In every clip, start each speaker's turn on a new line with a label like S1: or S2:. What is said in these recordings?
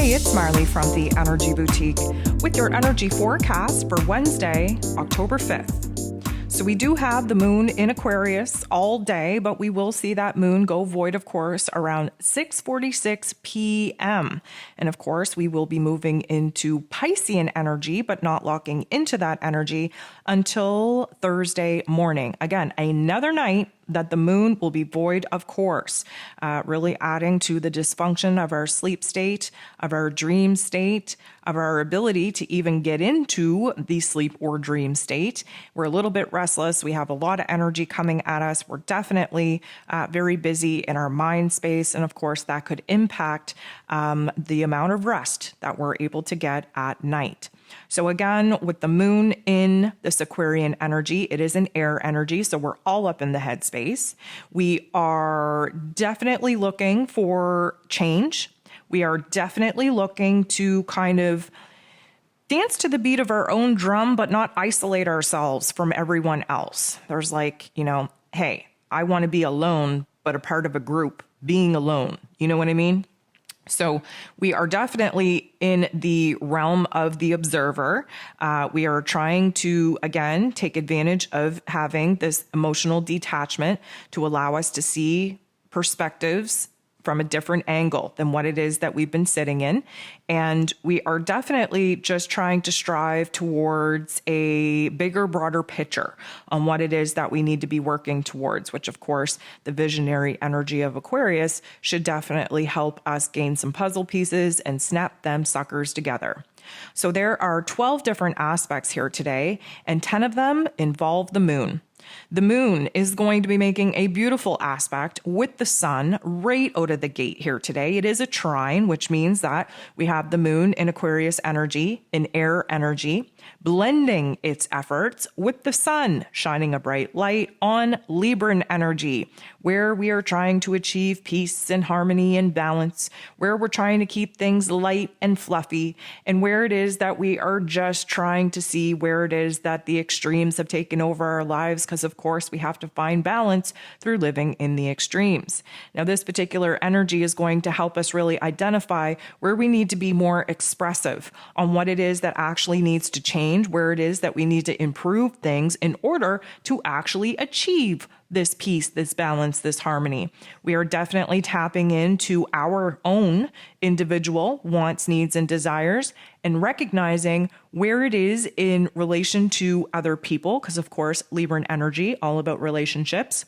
S1: Hey, it's Marley from the Energy Boutique with your energy forecast for Wednesday, October 5th. So we do have the moon in Aquarius all day, but we will see that moon go void, of course, around 6:46 p.m. And of course, we will be moving into Piscean energy, but not locking into that energy until Thursday morning. Again, another night that the moon will be void, of course, really adding to the dysfunction of our sleep state, of our dream state, of our ability to even get into the sleep or dream state. We're a little bit restless. We have a lot of energy coming at us. We're definitely very busy in our mind space. And of course, that could impact the amount of rest that we're able to get at night. So again, with the moon in this Aquarian energy, it is an air energy, so we're all up in the headspace. We are definitely looking for change. We are definitely looking to kind of dance to the beat of our own drum, but not isolate ourselves from everyone else. There's like, hey, I want to be alone, but a part of a group being alone. You know what I mean? So we are definitely in the realm of the observer. We are trying to, again, take advantage of having this emotional detachment to allow us to see perspectives from a different angle than what it is that we've been sitting in. And we are definitely just trying to strive towards a bigger, broader picture on what it is that we need to be working towards, which of course, the visionary energy of Aquarius should definitely help us gain some puzzle pieces and snap them suckers together. So there are 12 different aspects here today, and 10 of them involve the moon. The moon is going to be making a beautiful aspect with the sun right out of the gate here today. It is a trine, which means that we have the moon in Aquarius energy, in air energy, blending its efforts with the sun, shining a bright light on Libran energy, where we are trying to achieve peace and harmony and balance, where we're trying to keep things light and fluffy, and where it is that we are just trying to see where it is that the extremes have taken over our lives, because of course we have to find balance through living in the extremes. Now, this particular energy is going to help us really identify where we need to be more expressive on what it is that actually needs to change, where it is that we need to improve things in order to actually achieve this peace, this balance, this harmony. We are definitely tapping into our own individual wants, needs, and desires, and recognizing where it is in relation to other people, because of course, Libran energy, all about relationships,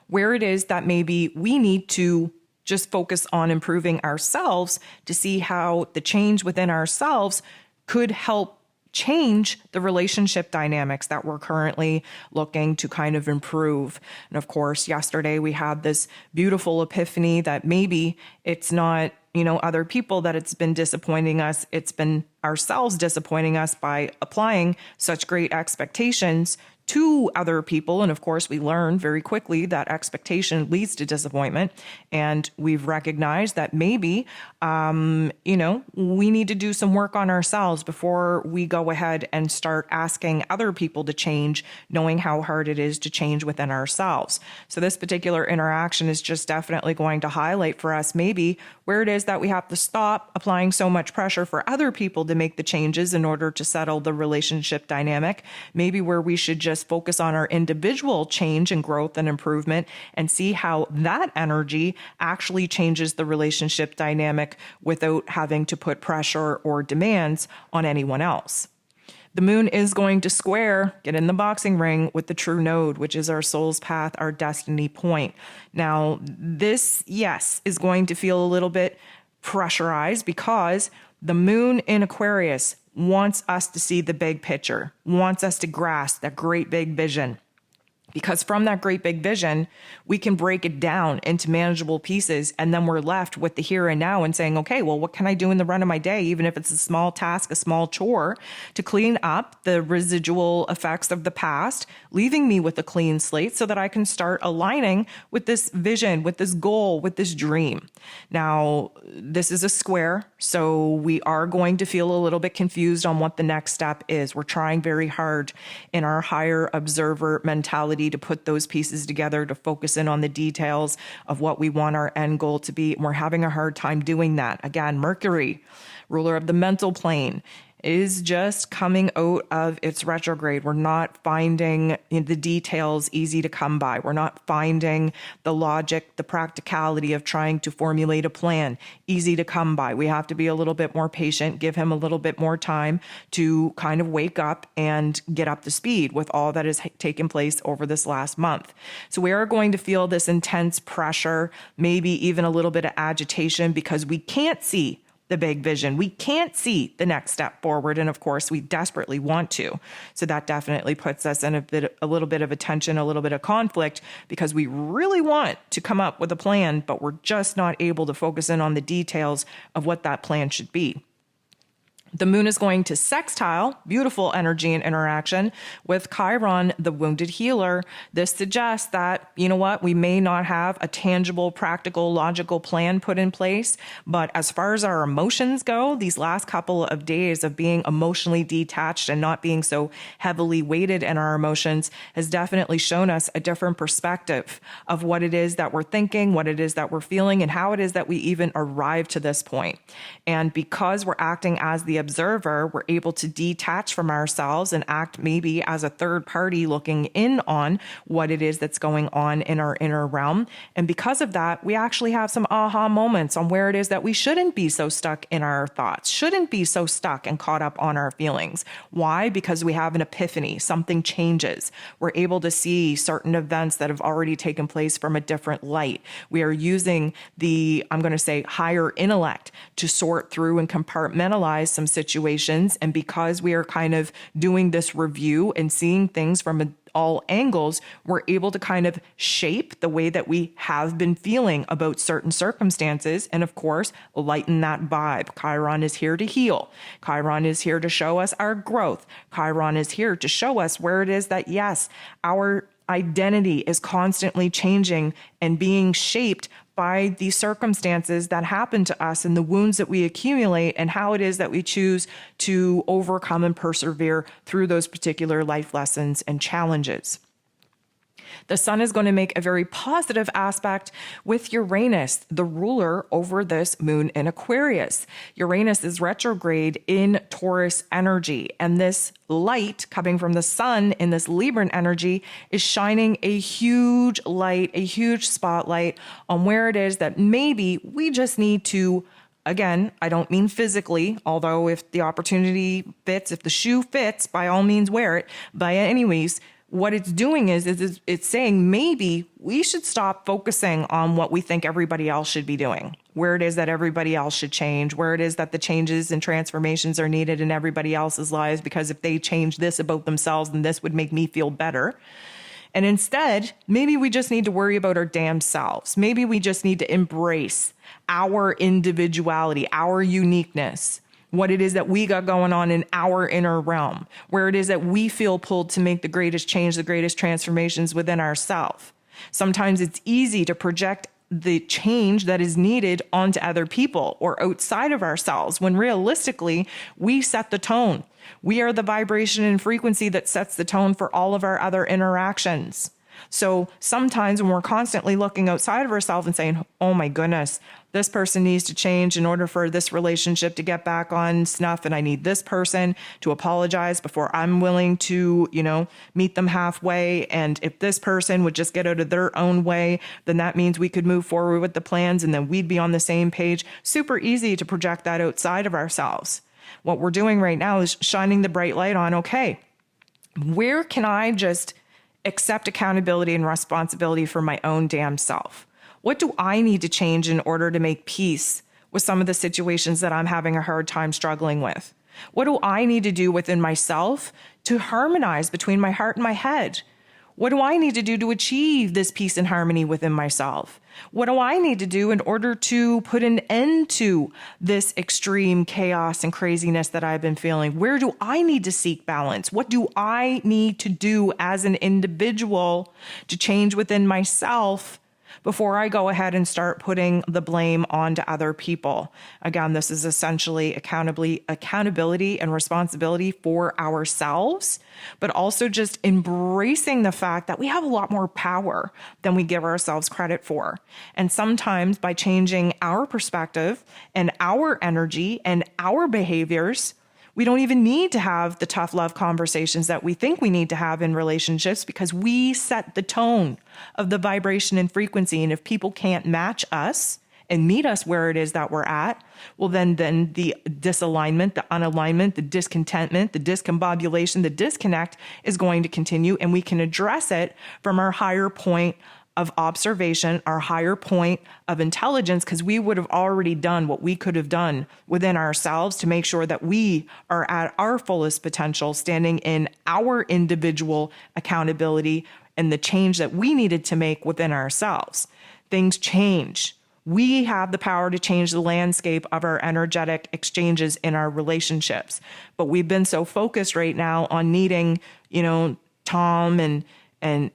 S1: where it is that maybe we need to just focus on improving ourselves to see how the change within ourselves could help change the relationship dynamics that we're currently looking to kind of improve. And of course, yesterday we had this beautiful epiphany that maybe it's not, other people that it's been disappointing us. It's been ourselves disappointing us by applying such great expectations to other people. And of course, we learn very quickly that expectation leads to disappointment. And we've recognized that maybe, we need to do some work on ourselves before we go ahead and start asking other people to change, knowing how hard it is to change within ourselves. So this particular interaction is just definitely going to highlight for us maybe where it is that we have to stop applying so much pressure for other people to make the changes in order to settle the relationship dynamic. Maybe where we should just focus on our individual change and growth and improvement and see how that energy actually changes the relationship dynamic without having to put pressure or demands on anyone else. The moon is going to square, get in the boxing ring with the true node, which is our soul's path, our destiny point. Now, this, yes, is going to feel a little bit pressurized because the moon in Aquarius wants us to see the big picture, wants us to grasp that great big vision. Because from that great big vision, we can break it down into manageable pieces. And then we're left with the here and now and saying, okay, well, what can I do in the run of my day, even if it's a small task, a small chore, to clean up the residual effects of the past, leaving me with a clean slate so that I can start aligning with this vision, with this goal, with this dream. Now, this is a square, so we are going to feel a little bit confused on what the next step is. We're trying very hard in our higher observer mentality ability to put those pieces together, to focus in on the details of what we want our end goal to be. And we're having a hard time doing that. Again, Mercury, ruler of the mental plane, is just coming out of its retrograde. We're not finding the details easy to come by. We're not finding the logic, the practicality of trying to formulate a plan easy to come by. We have to be a little bit more patient, give him a little bit more time to kind of wake up and get up to speed with all that has taken place over this last month. So we are going to feel this intense pressure, maybe even a little bit of agitation, because we can't see the big vision. We can't see the next step forward. And of course, we desperately want to. So that definitely puts us in a little bit of a tension, a little bit of conflict, because we really want to come up with a plan, but we're just not able to focus in on the details of what that plan should be. The moon is going to sextile, beautiful energy and interaction, with Chiron, the wounded healer. This suggests that, you know what, we may not have a tangible, practical, logical plan put in place, but as far as our emotions go, these last couple of days of being emotionally detached and not being so heavily weighted in our emotions has definitely shown us a different perspective of what it is that we're thinking, what it is that we're feeling, and how it is that we even arrived to this point. And because we're acting as the observer, we're able to detach from ourselves and act maybe as a third party looking in on what it is that's going on in our inner realm. And because of that, we actually have some aha moments on where it is that we shouldn't be so stuck in our thoughts, shouldn't be so stuck and caught up on our feelings. Why? Because we have an epiphany, something changes. We're able to see certain events that have already taken place from a different light. We are using the, I'm going to say, higher intellect to sort through and compartmentalize some situations. And because we are kind of doing this review and seeing things from all angles, we're able to kind of shape the way that we have been feeling about certain circumstances. And of course, lighten that vibe. Chiron is here to heal. Chiron is here to show us our growth. Chiron is here to show us where it is that, yes, our identity is constantly changing and being shaped by the circumstances that happen to us and the wounds that we accumulate, and how it is that we choose to overcome and persevere through those particular life lessons and challenges. The sun is going to make a very positive aspect with Uranus, the ruler over this moon in Aquarius. Uranus is retrograde in Taurus energy, and this light coming from the sun in this Libran energy is shining a huge light, a huge spotlight on where it is that maybe we just need to, again, I don't mean physically, although if the opportunity fits, if the shoe fits, by all means wear it. But anyways, what it's doing is it's saying maybe we should stop focusing on what we think everybody else should be doing, where it is that everybody else should change, where it is that the changes and transformations are needed in everybody else's lives, because if they change this about themselves, then this would make me feel better. And instead, maybe we just need to worry about our damn selves. Maybe we just need to embrace our individuality, our uniqueness, what it is that we got going on in our inner realm, where it is that we feel pulled to make the greatest change, the greatest transformations within ourselves. Sometimes it's easy to project the change that is needed onto other people or outside of ourselves, when realistically, we set the tone. We are the vibration and frequency that sets the tone for all of our other interactions. So sometimes when we're constantly looking outside of ourselves and saying, oh my goodness, this person needs to change in order for this relationship to get back on snuff, and I need this person to apologize before I'm willing to, meet them halfway. And if this person would just get out of their own way, then that means we could move forward with the plans and then we'd be on the same page. Super easy to project that outside of ourselves. What we're doing right now is shining the bright light on, okay, where can I just accept accountability and responsibility for my own damn self? What do I need to change in order to make peace with some of the situations that I'm having a hard time struggling with? What do I need to do within myself to harmonize between my heart and my head? What do I need to do to achieve this peace and harmony within myself? What do I need to do in order to put an end to this extreme chaos and craziness that I've been feeling? Where do I need to seek balance? What do I need to do as an individual to change within myself before I go ahead and start putting the blame onto other people. Again, this is essentially accountability and responsibility for ourselves, but also just embracing the fact that we have a lot more power than we give ourselves credit for. And sometimes by changing our perspective and our energy and our behaviors, we don't even need to have the tough love conversations that we think we need to have in relationships, because we set the tone of the vibration and frequency. And if people can't match us and meet us where it is that we're at, well, then the disalignment, the unalignment, the discontentment, the discombobulation, the disconnect is going to continue, and we can address it from our higher point of observation, our higher point of intelligence, because we would have already done what we could have done within ourselves to make sure that we are at our fullest potential, standing in our individual accountability and the change that we needed to make within ourselves. Things change. We have the power to change the landscape of our energetic exchanges in our relationships. But we've been so focused right now on needing, Tom and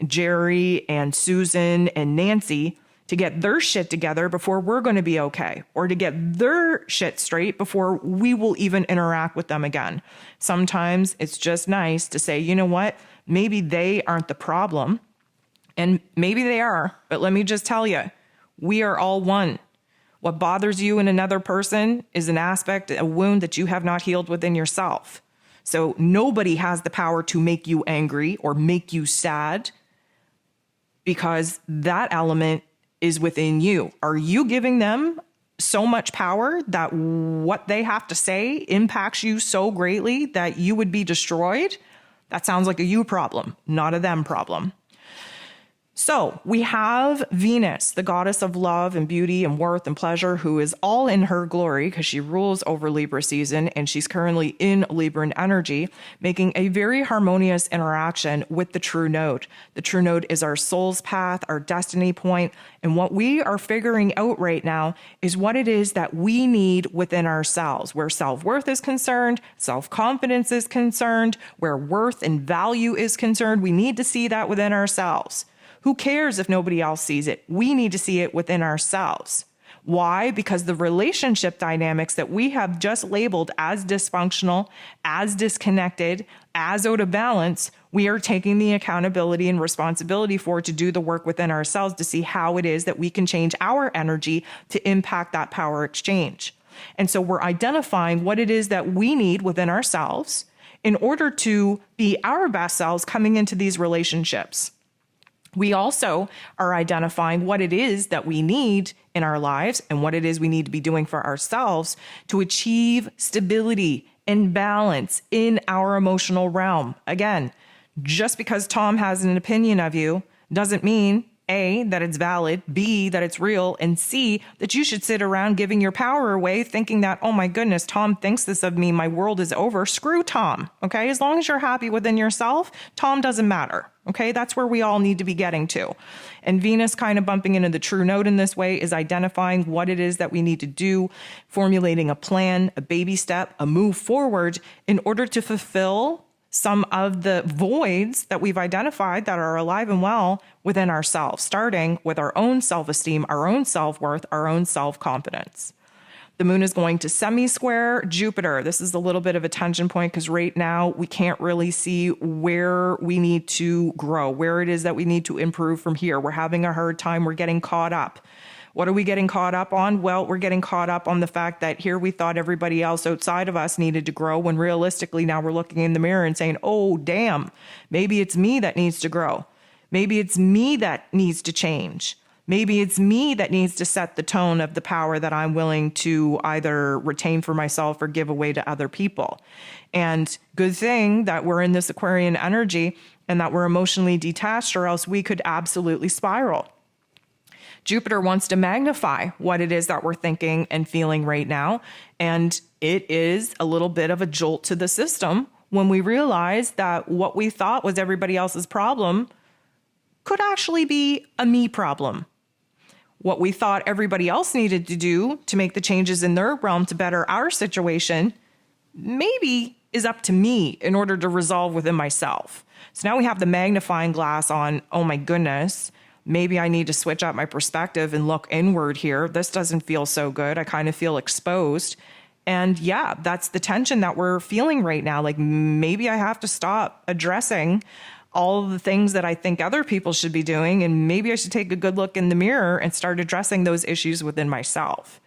S1: Jerry and Susan and Nancy to get their shit together before we're going to be okay, or to get their shit straight before we will even interact with them again. Sometimes it's just nice to say, you know what, maybe they aren't the problem, and maybe they are, but let me just tell you, we are all one. What bothers you in another person is an aspect, a wound that you have not healed within yourself. So nobody has the power to make you angry or make you sad, because that element is within you. Are you giving them so much power that what they have to say impacts you so greatly that you would be destroyed? That sounds like a you problem, not a them problem. So we have Venus, the goddess of love and beauty and worth and pleasure, who is all in her glory because she rules over Libra season, and she's currently in Libran energy, making a very harmonious interaction with the true node. The true node is our soul's path, our destiny point, and what we are figuring out right now is what it is that we need within ourselves, where self-worth is concerned, self-confidence is concerned, where worth and value is concerned. We need to see that within ourselves. Who cares if nobody else sees it? We need to see it within ourselves. Why? Because the relationship dynamics that we have just labeled as dysfunctional, as disconnected, as out of balance, we are taking the accountability and responsibility for to do the work within ourselves to see how it is that we can change our energy to impact that power exchange. And so we're identifying what it is that we need within ourselves in order to be our best selves coming into these relationships. We also are identifying what it is that we need in our lives and what it is we need to be doing for ourselves to achieve stability and balance in our emotional realm. Again, just because Tom has an opinion of you doesn't mean A, that it's valid, B, that it's real, and C, that you should sit around giving your power away thinking that, oh my goodness, Tom thinks this of me, my world is over. Screw Tom, okay? As long as you're happy within yourself, Tom doesn't matter, okay? That's where we all need to be getting to. And Venus kind of bumping into the true node in this way is identifying what it is that we need to do, formulating a plan, a baby step, a move forward in order to fulfill some of the voids that we've identified that are alive and well within ourselves, starting with our own self-esteem, our own self-worth, our own self-confidence. The moon is going to semi-square Jupiter. This is a little bit of a tension point because right now we can't really see where we need to grow, where it is that we need to improve from here. We're having a hard time. We're getting caught up. What are we getting caught up on? Well, we're getting caught up on the fact that here we thought everybody else outside of us needed to grow, when realistically now we're looking in the mirror and saying, oh, damn, maybe it's me that needs to grow. Maybe it's me that needs to change. Maybe it's me that needs to set the tone of the power that I'm willing to either retain for myself or give away to other people. And good thing that we're in this Aquarian energy and that we're emotionally detached, or else we could absolutely spiral. Jupiter wants to magnify what it is that we're thinking and feeling right now. And it is a little bit of a jolt to the system when we realize that what we thought was everybody else's problem could actually be a me problem. What we thought everybody else needed to do to make the changes in their realm to better our situation maybe is up to me in order to resolve within myself. So now we have the magnifying glass on, oh my goodness, maybe I need to switch up my perspective and look inward here. This doesn't feel so good. I kind of feel exposed. And yeah, that's the tension that we're feeling right now. Like maybe I have to stop addressing all the things that I think other people should be doing. And maybe I should take a good look in the mirror and start addressing those issues within myself.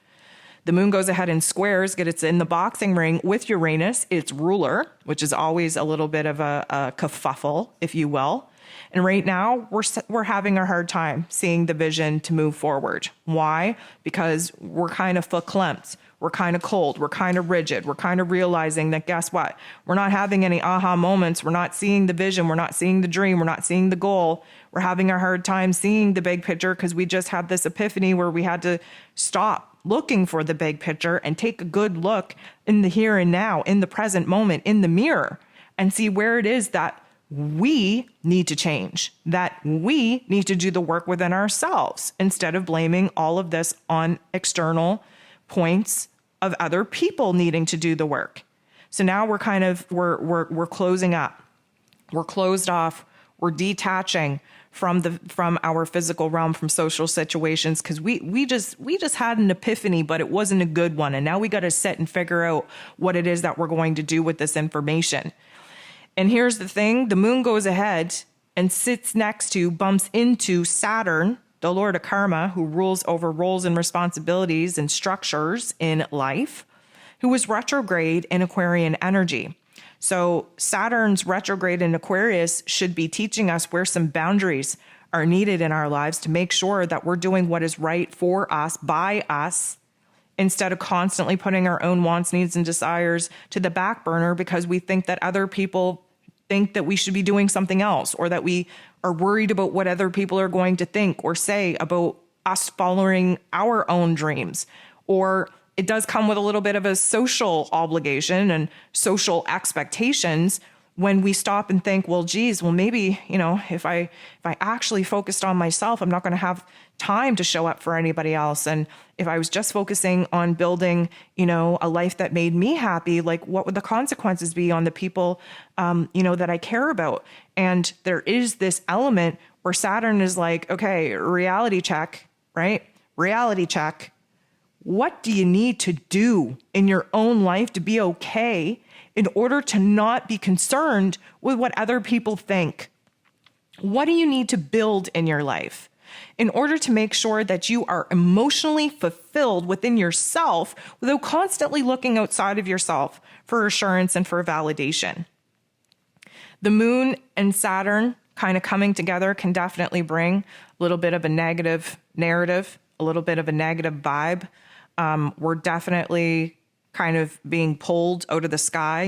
S1: The moon goes ahead and squares, it's in the boxing ring with Uranus, its ruler, which is always a little bit of a kerfuffle, if you will. And right now, we're having a hard time seeing the vision to move forward. Why? Because we're kind of verklempt. We're kind of cold. We're kind of rigid. We're kind of realizing that, guess what? We're not having any aha moments. We're not seeing the vision. We're not seeing the dream. We're not seeing the goal. We're having a hard time seeing the big picture because we just had this epiphany where we had to stop looking for the big picture and take a good look in the here and now, in the present moment, in the mirror, and see where it is that we need to change, that we need to do the work within ourselves instead of blaming all of this on external points of other people needing to do the work. So now we're kind of, we're closing up. We're closed off. We're detaching from our physical realm, from social situations, because we just had an epiphany, but it wasn't a good one. And now we got to sit and figure out what it is that we're going to do with this information. And here's the thing, the moon goes ahead and bumps into Saturn, the Lord of Karma, who rules over roles and responsibilities and structures in life, who was retrograde in Aquarian energy. So Saturn's retrograde in Aquarius should be teaching us where some boundaries are needed in our lives to make sure that we're doing what is right for us, by us, instead of constantly putting our own wants, needs, and desires to the back burner because we think that other people think that we should be doing something else, or that we are worried about what other people are going to think or say about us following our own dreams. Or it does come with a little bit of a social obligation and social expectations when we stop and think, well, geez, well, maybe, if I actually focused on myself, I'm not going to have time to show up for anybody else. And if I was just focusing on building, a life that made me happy, like what would the consequences be on the people, that I care about? And there is this element where Saturn is like, okay, reality check, right? Reality check. What do you need to do in your own life to be okay in order to not be concerned with what other people think? What do you need to build in your life in order to make sure that you are emotionally fulfilled within yourself without constantly looking outside of yourself for assurance and for validation? The moon and Saturn kind of coming together can definitely bring a little bit of a negative narrative, a little bit of a negative vibe. We're definitely kind of being pulled out of the sky.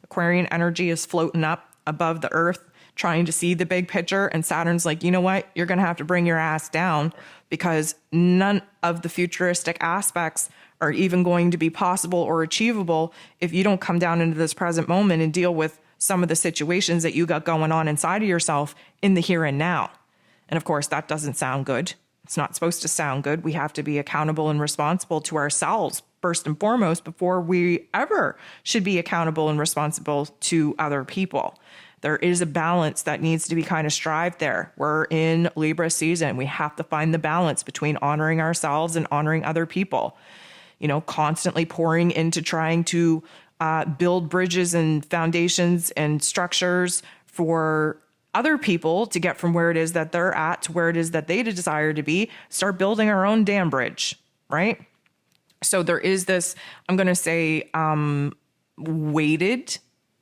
S1: Aquarian energy is floating up above the earth, trying to see the big picture. And Saturn's like, you know what? You're going to have to bring your ass down because none of the futuristic aspects are even going to be possible or achievable if you don't come down into this present moment and deal with some of the situations that you got going on inside of yourself in the here and now. And of course, that doesn't sound good. It's not supposed to sound good. We have to be accountable and responsible to ourselves first and foremost before we ever should be accountable and responsible to other people. There is a balance that needs to be kind of strived there. We're in Libra season. We have to find the balance between honoring ourselves and honoring other people. Constantly pouring into trying to build bridges and foundations and structures for other people to get from where it is that they're at to where it is that they desire to be, start building our own damn bridge, right? So there is this, I'm going to say, weighted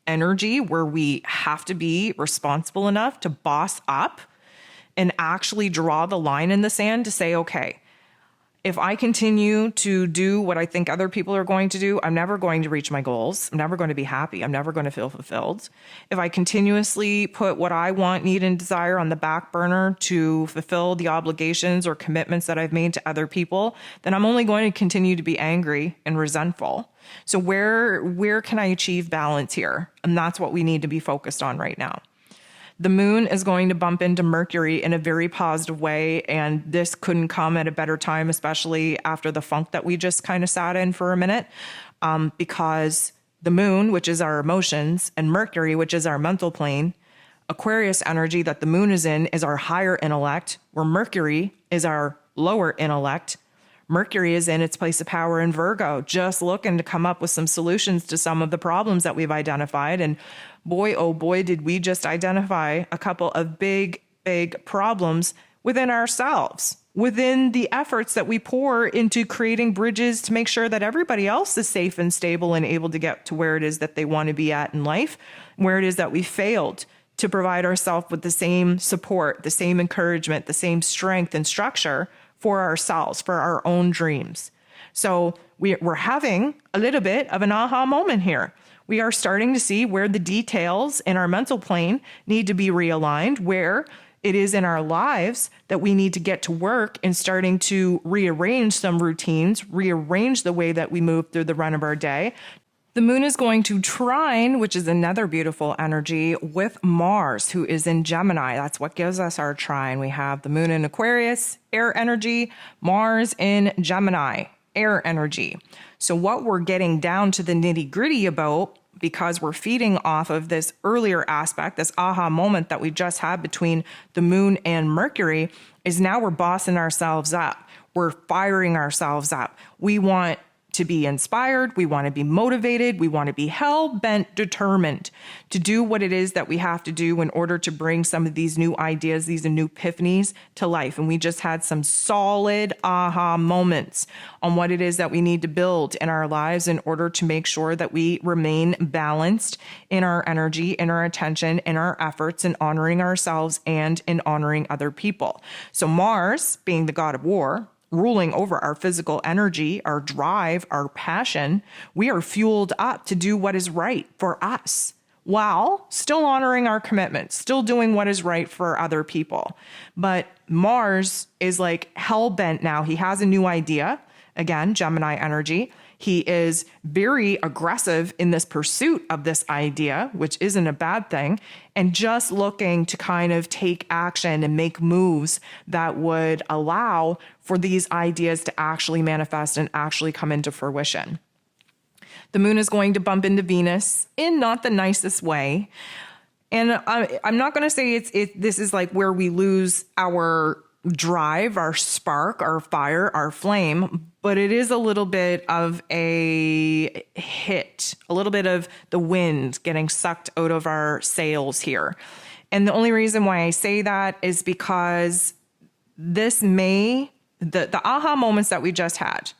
S1: energy where we have to be responsible enough to boss up and actually draw the line in the sand to say, okay, if I continue to do what I think other people are going to do, I'm never going to reach my goals. I'm never going to be happy. I'm never going to feel fulfilled. If I continuously put what I want, need, and desire on the back burner to fulfill the obligations or commitments that I've made to other people, then I'm only going to continue to be angry and resentful. So where can I achieve balance here? And that's what we need to be focused on right now. The moon is going to bump into Mercury in a very positive way, and this couldn't come at a better time, especially after the funk that we just kind of sat in for a minute, because the moon, which is our emotions, and Mercury, which is our mental plane, Aquarius energy that the moon is in is our higher intellect, where Mercury is our lower intellect. Mercury is in its place of power in Virgo, just looking to come up with some solutions to some of the problems that we've identified. And boy, oh boy, did we just identify a couple of big problems within ourselves, within the efforts that we pour into creating bridges to make sure that everybody else is safe and stable and able to get to where it is that they want to be at in life, where it is that we failed to provide ourselves with the same support, the same encouragement, the same strength and structure for ourselves, for our own dreams. So we're having a little bit of an aha moment here. We are starting to see where the details in our mental plane need to be realigned, where it is in our lives that we need to get to work in starting to rearrange some routines, rearrange the way that we move through the run of our day. The moon is going to trine, which is another beautiful energy, with Mars, who is in Gemini. That's what gives us our trine. We have the moon in Aquarius, air energy, Mars in Gemini, air energy. So what we're getting down to the nitty-gritty about, because we're feeding off of this earlier aspect, this aha moment that we just had between the moon and Mercury, is now we're bossing ourselves up. We're firing ourselves up. We want to be inspired, we want to be motivated, we want to be hell-bent determined to do what it is that we have to do in order to bring some of these new ideas, these new epiphanies to life. And we just had some solid aha moments on what it is that we need to build in our lives in order to make sure that we remain balanced in our energy, in our attention, in our efforts, in honoring ourselves and in honoring other people. So Mars, being the god of war, ruling over our physical energy, our drive, our passion, we are fueled up to do what is right for us while still honoring our commitments, still doing what is right for other people. But Mars is like hell-bent now. He has a new idea. Again, Gemini energy. He is very aggressive in this pursuit of this idea, which isn't a bad thing, and just looking to kind of take action and make moves that would allow for these ideas to actually manifest and actually come into fruition. The moon is going to bump into Venus in not the nicest way. And I'm not going to say this is like where we lose our drive, our spark, our fire, our flame, but it is a little bit of a hit, a little bit of the wind getting sucked out of our sails here. And the only reason why I say that is because the aha moments that we just had,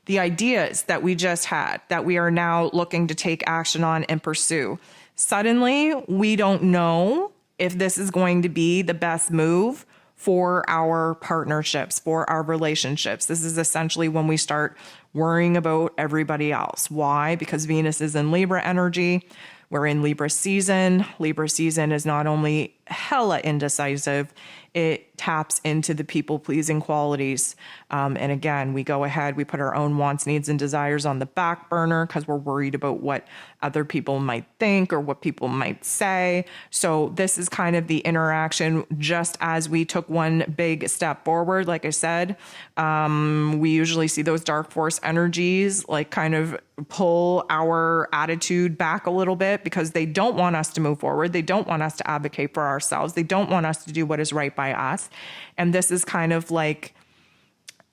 S1: the ideas that we just had, that we are now looking to take action on and pursue, suddenly we don't know if this is going to be the best move for our partnerships, for our relationships. This is essentially when we start worrying about everybody else. Why? Because Venus is in Libra energy. We're in Libra season. Libra season is not only hella indecisive, it taps into the people-pleasing qualities. And again, we go ahead, we put our own wants, needs, and desires on the back burner because we're worried about what other people might think or what people might say. So this is kind of the interaction just as we took one big step forward. Like I said, we usually see those dark force energies like kind of pull our attitude back a little bit because they don't want us to move forward. They don't want us to advocate for ourselves. They don't want us to do what is right by us. And this is kind of like,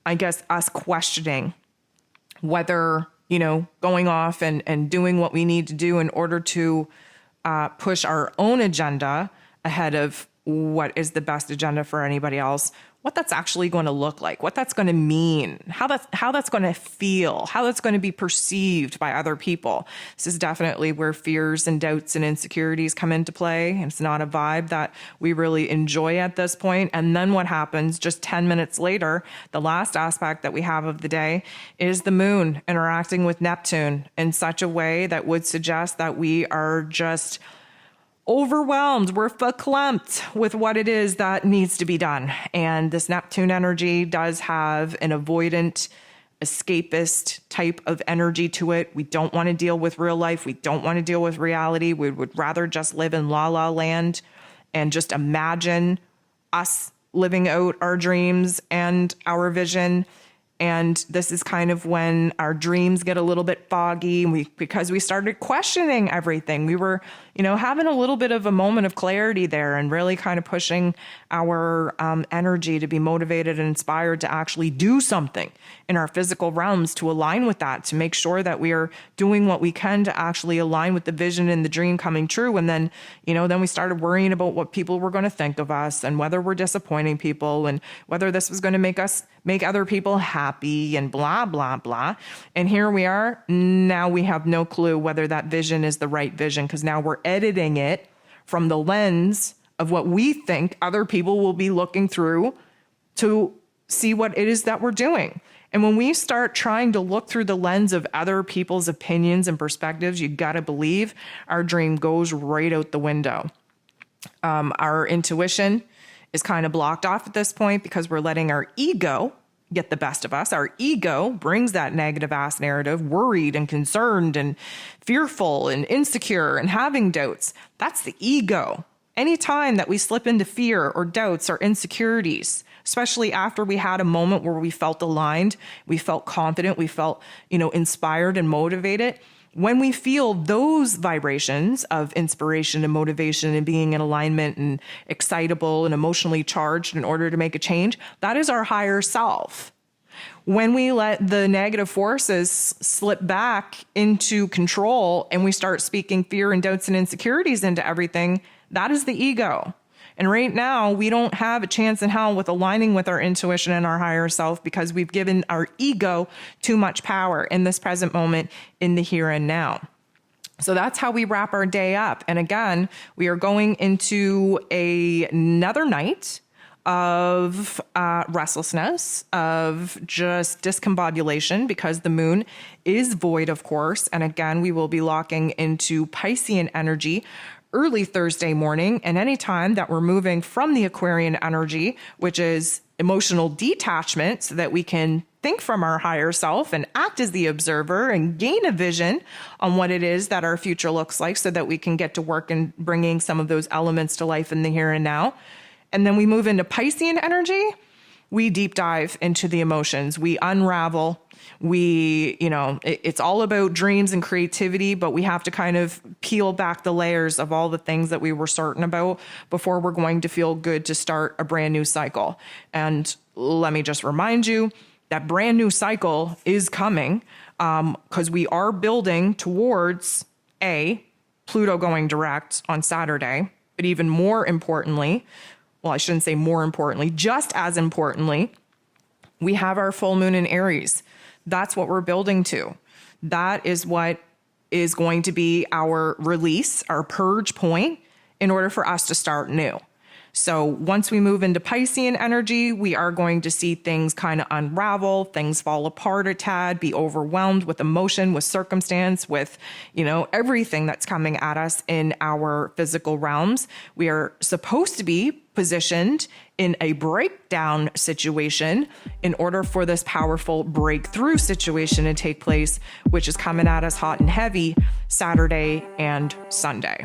S1: I guess, us questioning whether, going off and doing what we need to do in order to push our own agenda ahead of what is the best agenda for anybody else, what that's actually going to look like, what that's going to mean, how that's going to feel, how that's going to be perceived by other people. This is definitely where fears and doubts and insecurities come into play. It's not a vibe that we really enjoy at this point. And then what happens just 10 minutes later, the last aspect that we have of the day is the moon interacting with Neptune in such a way that would suggest that we are just overwhelmed. We're verklempt with what it is that needs to be done. And this Neptune energy does have an avoidant, escapist type of energy to it. We don't want to deal with real life. We don't want to deal with reality. We would rather just live in la la land and just imagine us living out our dreams and our vision And this is kind of when our dreams get a little bit foggy, and because we started questioning everything. We were, having a little bit of a moment of clarity there, and really kind of pushing our energy to be motivated and inspired to actually do something in our physical realms to align with that, to make sure that we are doing what we can to actually align with the vision and the dream coming true. And then, then we started worrying about what people were going to think of us, and whether we're disappointing people, and whether this was going to make other people happy, and blah, blah, blah. And here we are. Now we have no clue whether that vision is the right vision, because now we're editing it from the lens of what we think other people will be looking through to see what it is that we're doing. And when we start trying to look through the lens of other people's opinions and perspectives, you got to believe our dream goes right out the window. Our intuition is kind of blocked off at this point because we're letting our ego get the best of us. Our ego brings that negative ass narrative, worried and concerned and fearful and insecure and having doubts. That's the ego. Anytime that we slip into fear or doubts or insecurities, especially after we had a moment where we felt aligned, we felt confident, we felt, inspired and motivated. When we feel those vibrations of inspiration and motivation and being in alignment and excitable and emotionally charged in order to make a change, that is our higher self. When we let the negative forces slip back into control and we start speaking fear and doubts and insecurities into everything, that is the ego. And right now, we don't have a chance in hell with aligning with our intuition and our higher self, because we've given our ego too much power in this present moment, in the here and now. So that's how we wrap our day up. And again, we are going into another night of restlessness, of just discombobulation, because the moon is void, of course. And again, we will be locking into Piscean energy early Thursday morning, and any time that we're moving from the Aquarian energy, which is emotional detachment, so that we can think from our higher self and act as the observer and gain a vision on what it is that our future looks like, so that we can get to work in bringing some of those elements to life in the here and now. And then we move into Piscean energy. We deep dive into the emotions. We unravel. It's all about dreams and creativity, but we have to kind of peel back the layers of all the things that we were certain about before we're going to feel good to start a brand new cycle. And let me just remind you that brand new cycle is coming, because we are building towards Pluto going direct on Saturday, but even more importantly, well, I shouldn't say more importantly, just as importantly, we have our full moon in Aries. That's what we're building to. That is what is going to be our release, our purge point, in order for us to start new. So once we move into Piscean energy, we are going to see things kind of unravel, things fall apart a tad, be overwhelmed with emotion, with circumstance, with, everything that's coming at us in our physical realms. We are supposed to be positioned in a breakdown situation in order for this powerful breakthrough situation to take place, which is coming at us hot and heavy Saturday and Sunday.